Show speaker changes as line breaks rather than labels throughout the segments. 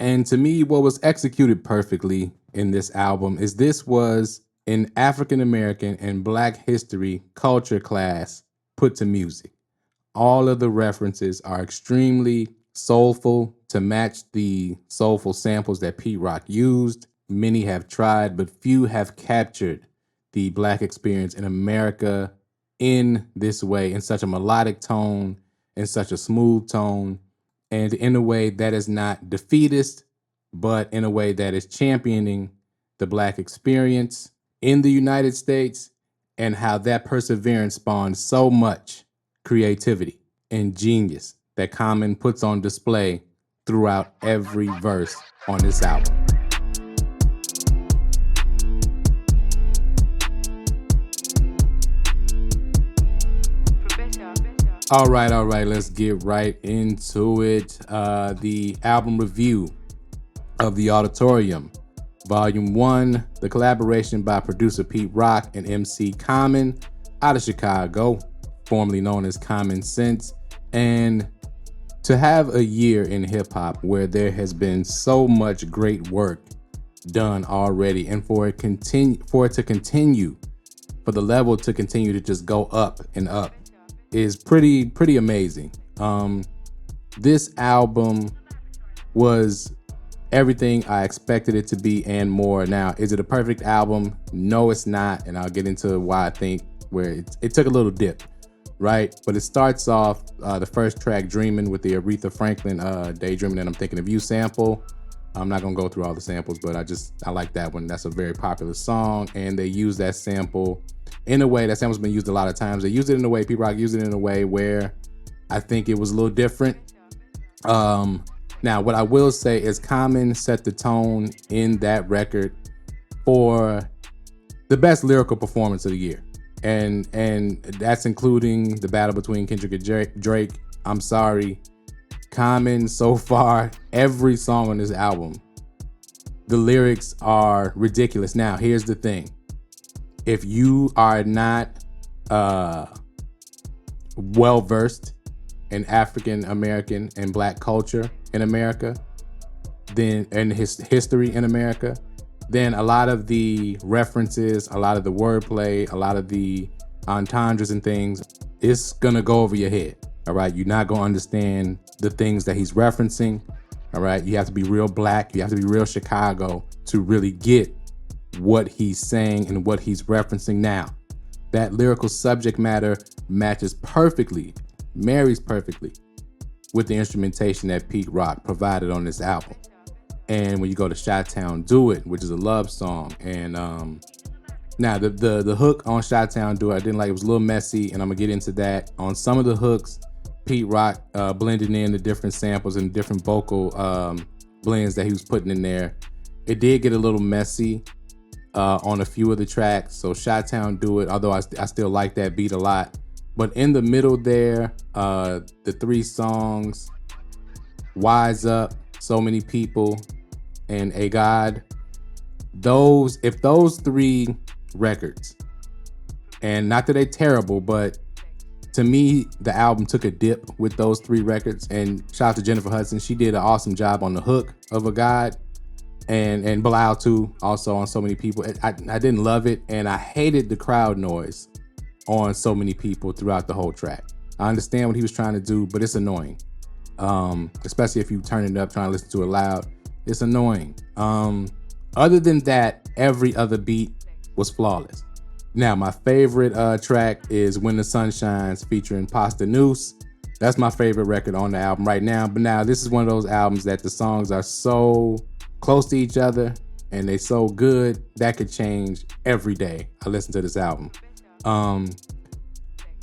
And to me, what was executed perfectly in this album is this was an African American and Black history culture class put to music. All of the references are extremely soulful to match the soulful samples that Pete Rock used. Many have tried, but few have captured the Black experience in America in this way, in such a melodic tone, in such a smooth tone, and in a way that is not defeatist, but in a way that is championing the Black experience in the United States and how that perseverance spawned so much creativity and genius that Common puts on display throughout every verse on this album. All right, let's get right into it. The album review of the Auditorium, Volume 1, the collaboration by producer Pete Rock and MC Common out of Chicago, formerly known as Common Sense. And to have a year in hip hop where there has been so much great work done already, and for it to continue, for the level to continue to just go up and up, is pretty amazing. This album was everything I expected it to be and more. Now, is it a perfect album? No, it's not, and I'll get into why I think where it took a little dip, right? But it starts off the first track, "Dreamin," with the Aretha Franklin "Daydreamin' and I'm Thinking of You" sample. I'm not gonna go through all the samples, but I like that one. That's a very popular song, and they use that sample in a way that sample's been used a lot of times. They use it in a way, Pete Rock used it in a way where I think it was a little different. Now, what I will say is Common set the tone in that record for the best lyrical performance of the year. And that's including the battle between Kendrick and Drake. I'm sorry. Common, so far, every song on this album, the lyrics are ridiculous. Now, here's the thing. If you are not well-versed in African American and Black culture in America, then and his history in America, then a lot of the references, a lot of the wordplay, a lot of the entendres and things, it's gonna go over your head. All right, you're not gonna understand the things that he's referencing. All right, you have to be real Black, you have to be real Chicago to really get what he's saying and what he's referencing. Now, that lyrical subject matter matches perfectly, marries perfectly with the instrumentation that Pete Rock provided on this album. And when you go to Chi-Town Do It, which is a love song, and now the hook on Chi-Town Do It, I didn't like. It was a little messy, and I'm gonna get into that. On some of the hooks, Pete Rock blended in the different samples and different vocal blends that he was putting in there. It did get a little messy on a few of the tracks. So Chi-Town Do It, although I still like that beat a lot. But in the middle there, the three songs, Wise Up, So Many People, and A God, if those three records, and not that they're terrible, but to me, the album took a dip with those three records. And shout out to Jennifer Hudson. She did an awesome job on the hook of A God. And Bilal too, also on So Many People. I didn't love it, and I hated the crowd noise on So Many People throughout the whole track. I understand what he was trying to do, but it's annoying. Especially if you turn it up trying to listen to it loud. It's annoying. Other than that, every other beat was flawless. Now, my favorite track is When the Sun Shines featuring posdnuos. That's my favorite record on the album right now. But now, this is one of those albums that the songs are so close to each other and they so good that could change every day I listen to this album.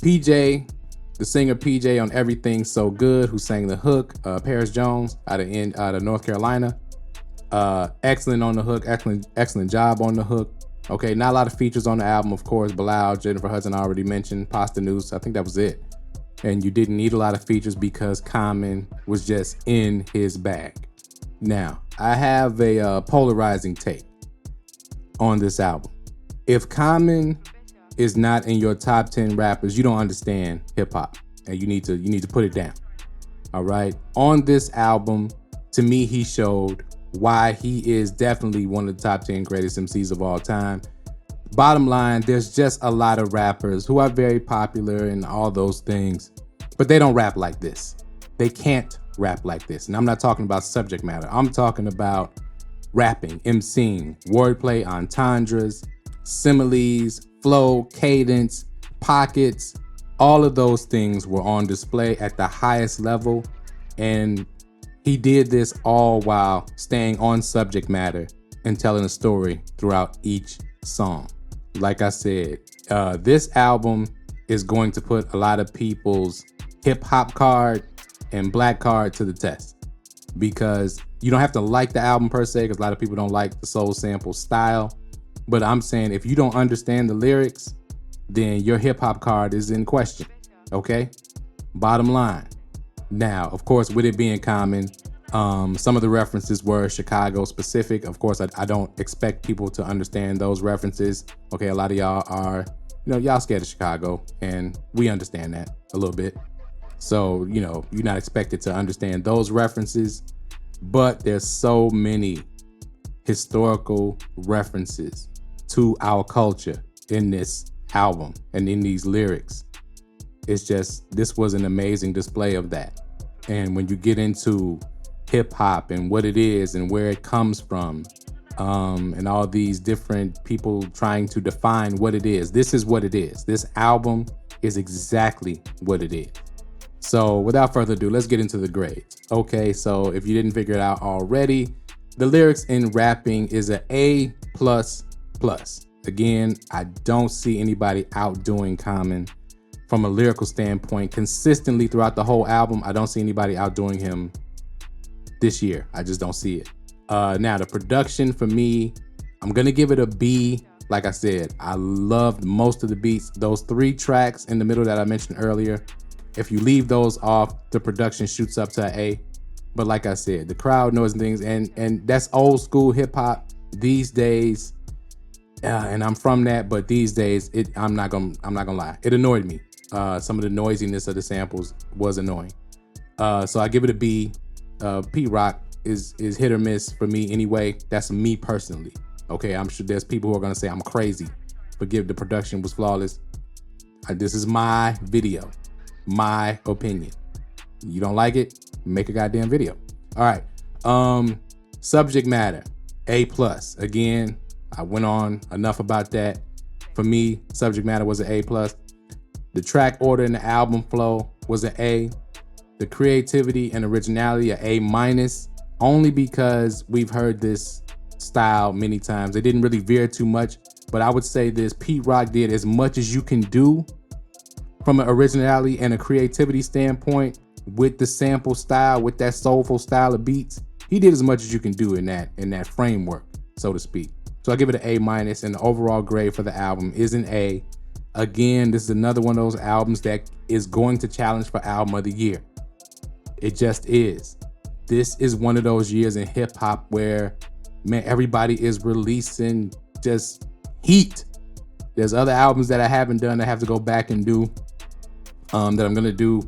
PJ, the singer PJ on Everything So Good, who sang the hook, Paris Jones out of North Carolina, excellent on the hook, excellent job on the hook. Okay, not a lot of features on the album, of course. Bilal, Jennifer Hudson, I already mentioned, posdnuos, I think that was it. And you didn't need a lot of features because Common was just in his bag. Now, I have a polarizing take on this album. If Common is not in your top 10 rappers, you don't understand hip hop, and you need to put it down. All right. On this album, To me, he showed why he is definitely one of the top 10 greatest MCs of all time. Bottom line, there's just a lot of rappers who are very popular and all those things, but they don't rap like this. They can't rap like this. And I'm not talking about subject matter. I'm talking about rapping, emceeing, wordplay, entendres, similes, flow, cadence, pockets. All of those things were on display at the highest level. And he did this all while staying on subject matter and telling a story throughout each song. Like I said, this album is going to put a lot of people's hip hop card and black card to the test, because you don't have to like the album per se, because a lot of people don't like the soul sample style. But I'm saying if you don't understand the lyrics, then your hip hop card is in question. Okay? Bottom line. Now, of course, with it being Common, some of the references were Chicago specific. Of course, I don't expect people to understand those references. Okay, a lot of y'all are, y'all scared of Chicago, and we understand that a little bit. So, you're not expected to understand those references, but there's so many historical references to our culture in this album and in these lyrics. It's just, this was an amazing display of that. And when you get into hip hop and what it is and where it comes from, and all these different people trying to define what it is, this is what it is. This album is exactly what it is. So without further ado, let's get into the grades. Okay, so if you didn't figure it out already, the lyrics in rapping is an A++. Again, I don't see anybody outdoing Common from a lyrical standpoint consistently throughout the whole album. I don't see anybody outdoing him this year. I just don't see it. Now, the production for me, I'm gonna give it a B. Like I said, I loved most of the beats. Those 3 tracks in the middle that I mentioned earlier, if you leave those off, the production shoots up to an A. But like I said, the crowd noise and things, and that's old school hip hop these days. And I'm from that, but these days, I'm not gonna lie, it annoyed me. Some of the noisiness of the samples was annoying. So I give it a B. Pete Rock is hit or miss for me anyway. That's me personally. Okay, I'm sure there's people who are gonna say I'm crazy. Forgive, the production was flawless. This is my video, my opinion. You don't like it? Make a goddamn video. All right. Subject matter, A+. Again, I went on enough about that. For me, subject matter was an A+. The track order and the album flow was an A. The creativity and originality, an A-, only because we've heard this style many times. It didn't really veer too much, but I would say this: Pete Rock did as much as you can do from an originality and a creativity standpoint with the sample style, with that soulful style of beats. He did as much as you can do in that framework, so to speak. So I give it an A-, and the overall grade for the album is an A. Again, this is another one of those albums that is going to challenge for album of the year. It just is. This is one of those years in hip hop where, man, everybody is releasing just heat. There's other albums that I haven't done that I have to go back and do, that I'm gonna do,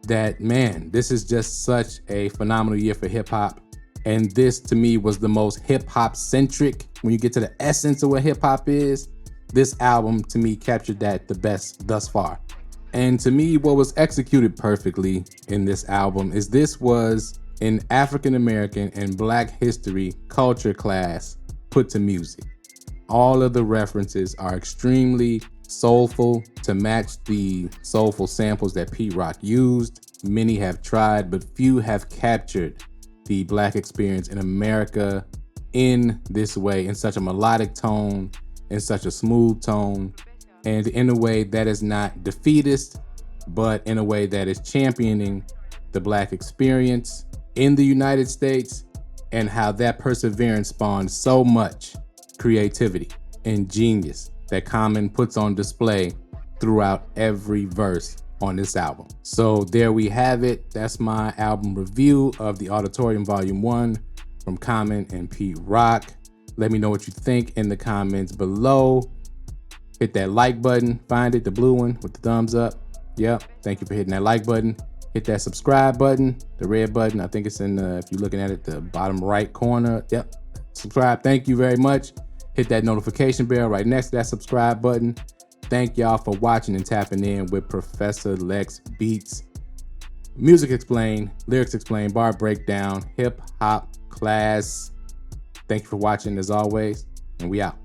that, man, this is just such a phenomenal year for hip hop. And this to me was the most hip hop centric. When you get to the essence of what hip hop is, this album to me captured that the best thus far. And to me, what was executed perfectly in this album is this was an African American and Black history culture class put to music. All of the references are extremely soulful to match the soulful samples that Pete Rock used. Many have tried, but few have captured the Black experience in America in this way, in such a melodic tone, in such a smooth tone, and in a way that is not defeatist, but in a way that is championing the Black experience in the United States, and how that perseverance spawned so much creativity and genius that Common puts on display throughout every verse on this album. So there we have it. That's my album review of the Auditorium Volume 1 from Common and Pete Rock. Let me know what you think in the comments below. Hit that like button, find it, the blue one with the thumbs up. Yep, thank you for hitting that like button. Hit that subscribe button, the red button. I think it's in if you're looking at it, the bottom right corner. Yep, subscribe. Thank you very much. Hit that notification bell right next to that subscribe button. Thank y'all for watching and tapping in with Professor Lex Beats. Music explained, lyrics explained, bar breakdown, hip hop class. Thank you for watching as always, and we out.